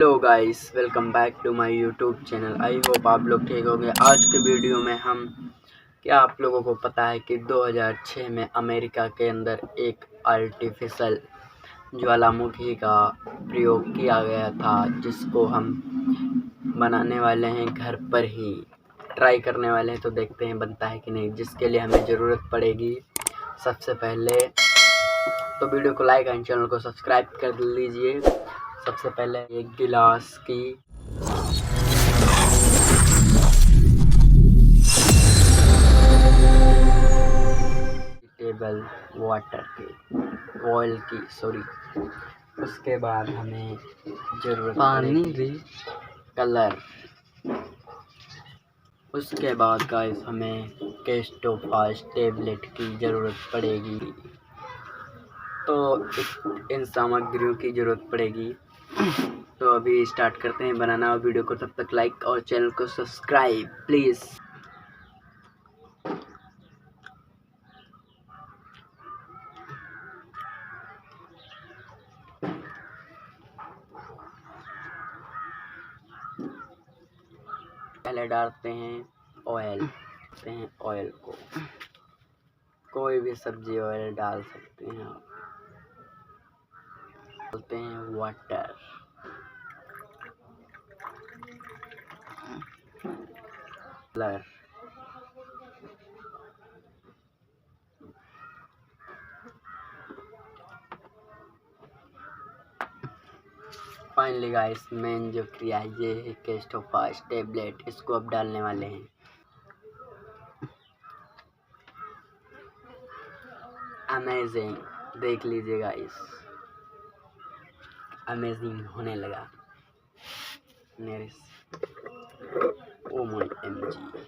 Hello guys, welcome back to my YouTube channel. I hope आप लोग ठीक होंगे। आज के वीडियो में हम आप लोगों को पता है कि 2006 में अमेरिका के अंदर एक आर्टिफिशियल ज्वालामुखी का प्रयोग किया गया था, जिसको हम बनाने वाले हैं, घर पर ही ट्राई करने वाले हैं। तो देखते हैं बनता है कि नहीं, जिसके लिए हमें ज़रूरत पड़ेगी सबसे पहले तो वीडियो को लाइक एंड चैनल को सब्सक्राइब कर लीजिए। सबसे पहले एक गिलास की टेबल वाटर की ऑयल की उसके बाद हमें जरूरत पड़ेगी कलर। उसके बाद गाइस हमें केस्टोफास टेबलेट की ज़रूरत पड़ेगी। तो इन सामग्रियों की ज़रूरत पड़ेगी। तो अभी स्टार्ट करते हैं बनाना। और वीडियो को तब तक लाइक और चैनल को सब्सक्राइब प्लीज़। पहले डालते हैं ऑयल। ऑयल को कोई भी सब्जी ऑयल डाल सकते हैं आप। डालते हैं water, colour, finally guys main जो क्रिया है ये है केस्टोफास टेबलेट। इसको अब डालने वाले हैं। अमेजिंग, देख लीजिए गाइस, अमेजिंग होने लगा मेरे। Oh my MG.